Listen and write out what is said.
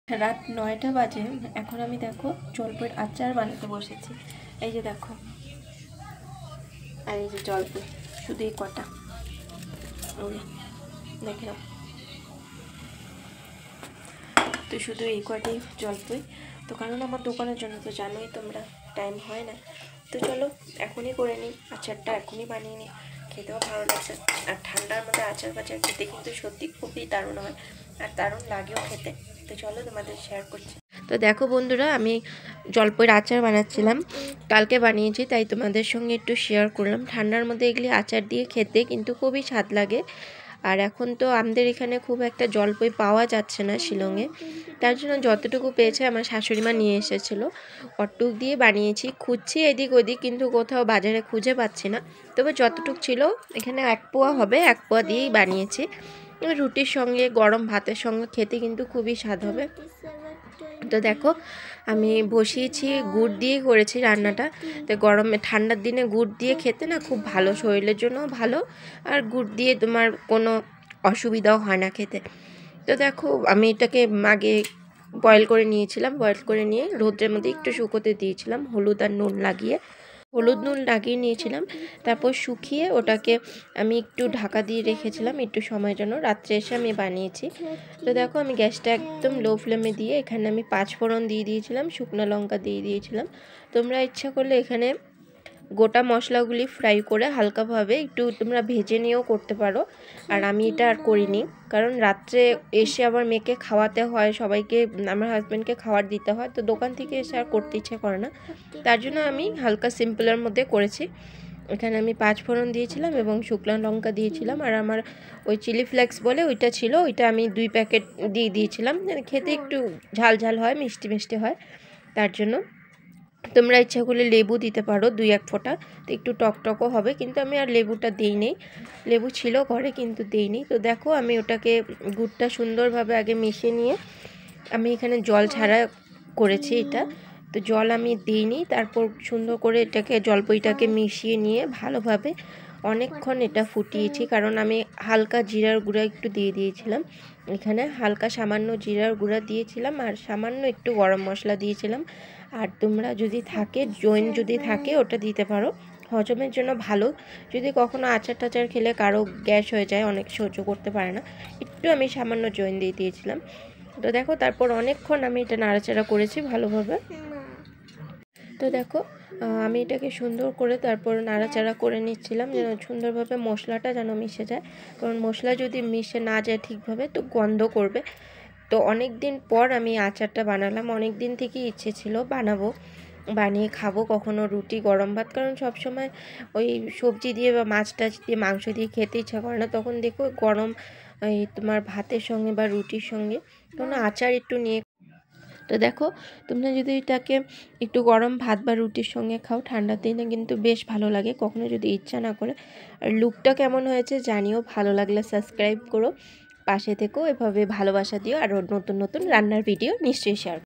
রাত 9টা বাজে। এখন আমি দেখো জলপাইয়ের আচার বানাতে বসেছি। এই যে দেখো, আর এই যে জলপাই, শুধু এই কটা দেখে নাও। তো শুধু এই কটাই জলপাই। তো কারণ আমার দোকানের জন্য তো জানোই তোমরা, টাইম হয় না। তো চলো এখনই করে নিই আচারটা, এখনই বানিয়ে নিই, খেতেও ভালো লাগছে। আর ঠান্ডার মধ্যে আচার বাচার খেতে কিন্তু সত্যি খুবই দারুণ হয়, আর দারুণ লাগেও খেতে। তো চলো তোমাদের শেয়ার করছি। তো দেখো বন্ধুরা, আমি জলপাইয়ের আচার বানাচ্ছিলাম, কালকে বানিয়েছি, তাই তোমাদের সঙ্গে একটু শেয়ার করলাম। ঠান্ডার মধ্যে এগুলি আচার দিয়ে খেতে কিন্তু খুবই স্বাদ লাগে। আর এখন তো আমাদের এখানে খুব একটা জলপাই পাওয়া যাচ্ছে না শিলংয়ে, তার জন্য যতটুকু পেয়েছে আমার শাশুড়ি মা নিয়ে এসেছিলো, অটুক দিয়ে বানিয়েছি। খুঁজছি এদিক ওদিক, কিন্তু কোথাও বাজারে খুঁজে পাচ্ছি না। তবে যতটুকু ছিল, এখানে 1 পোয়া হবে, 1 পোয়া দিয়েই বানিয়েছি। রুটির সঙ্গে গরম ভাতের সঙ্গে খেতে কিন্তু খুবই স্বাদ হবে। তো দেখো আমি বসিয়েছি, গুড় দিয়ে করেছি রান্নাটা। তো গরমে ঠান্ডার দিনে গুড় দিয়ে খেতে না খুব ভালো, শরীরের জন্য ভালো, আর গুড় দিয়ে তোমার কোনো অসুবিধাও হয় না খেতে। তো দেখো আমি এটাকে আগে বয়েল করে নিয়েছিলাম, বয়েল করে নিয়ে রোদ্রের মধ্যে একটু শুকোতে দিয়েছিলাম, হলুদ আর নুন লাগিয়ে নিয়েছিলাম। তারপর শুকিয়ে ওটাকে আমি একটু ঢাকা দিয়ে রেখেছিলাম একটু সময়ের জন্য। রাত্রে এসে আমি বানিয়েছি। তো দেখো আমি গ্যাসটা একদম লো ফ্লেমে দিয়ে এখানে আমি 5 ফোড়ন দিয়ে দিয়েছিলাম, শুকনো লঙ্কা দিয়ে দিয়েছিলাম। তোমরা ইচ্ছা করলে এখানে গোটা মশলাগুলি ফ্রাই করে হালকাভাবে একটু তোমরা ভেজে নিয়েও করতে পারো। আর আমি এটা আর করিনি, কারণ রাত্রে এসে আবার মেয়েকে খাওয়াতে হয়, সবাইকে, আমার হাজব্যান্ডকে খাবার দিতে হয়, তো দোকান থেকে এসে আর করতে ইচ্ছে করে না। তার জন্য আমি হালকা সিম্পলের মধ্যে করেছি। এখানে আমি 5 ফোড়ন দিয়েছিলাম এবং শুকনো লঙ্কা দিয়েছিলাম। আর আমার ওই চিলি ফ্লেক্স বলে ওইটা ছিল, ওইটা আমি 2 প্যাকেট দিয়ে দিয়েছিলাম, খেতে একটু ঝাল ঝাল হয়, মিষ্টি মিষ্টি হয়, তার জন্য। তোমরা ইচ্ছা করলে লেবু দিতে পারো 2-1 ফোঁটা, তো একটু টকটকও হবে, কিন্তু আমি আর লেবুটা দিইনি। লেবু ছিল ঘরে কিন্তু দিইনি। তো দেখো আমি ওটাকে গুড়টা সুন্দরভাবে আগে মিশিয়ে নিয়ে আমি এখানে জল ছাড়া করেছি এটা। তো জল আমি দিইনি, তারপর সুন্দর করে এটাকে জলপাইটাকে মিশিয়ে নিয়ে ভালোভাবে অনেকক্ষণ এটা ফুটিয়েছি। কারণ আমি হালকা জিরার গুঁড়া একটু দিয়ে দিয়েছিলাম, এখানে হালকা সামান্য জিরার গুঁড়া দিয়েছিলাম, আর সামান্য একটু গরম মশলা দিয়েছিলাম। আর তোমরা যদি থাকে জৈন যদি থাকে ওটা দিতে পারো, হজমের জন্য ভালো। যদি কখনো আচার টাচার খেলে কারো গ্যাস হয়ে যায়, অনেক সহ্য করতে পারে না, একটু আমি সামান্য জৈন দিয়ে দিয়েছিলাম। তো দেখো তারপর অনেকক্ষণ আমি এটা নাড়াচাড়া করেছি ভালোভাবে। তো দেখো আমি এটাকে সুন্দর করে তারপর নাড়াচাড়া করে নিচ্ছিলাম, যেন সুন্দরভাবে মশলাটা যেন মিশে যায়। কারণ মশলা যদি মিশে না যায় ঠিকভাবে তো গন্ধ করবে। তো অনেক দিন পর আমি আচারটা বানালাম, অনেক দিন থেকেই ইচ্ছে ছিল বানাবো, বানিয়ে খাবো কখনো রুটি গরম ভাত। কারণ সবসময় ওই সবজি দিয়ে বা মাছ টাছ দিয়ে মাংস দিয়ে খেতে ইচ্ছা করে না, তখন দেখো গরম এই তোমার ভাতের সঙ্গে বা রুটির সঙ্গে কোনো আচার একটু নিয়ে। তো দেখো তোমরা যদি এটাকে একটু গরম ভাত বা রুটির সঙ্গে খাও ঠান্ডার দিনে কিন্তু বেশ ভালো লাগে, কখনো যদি ইচ্ছা না করে। আর লুকটা কেমন হয়েছে জানিও, ভালো লাগলে সাবস্ক্রাইব করো, পাশে থেকেও এভাবে ভালোবাসা দিও, আর নতুন নতুন রান্নার ভিডিও নিশ্চয়ই শেয়ার।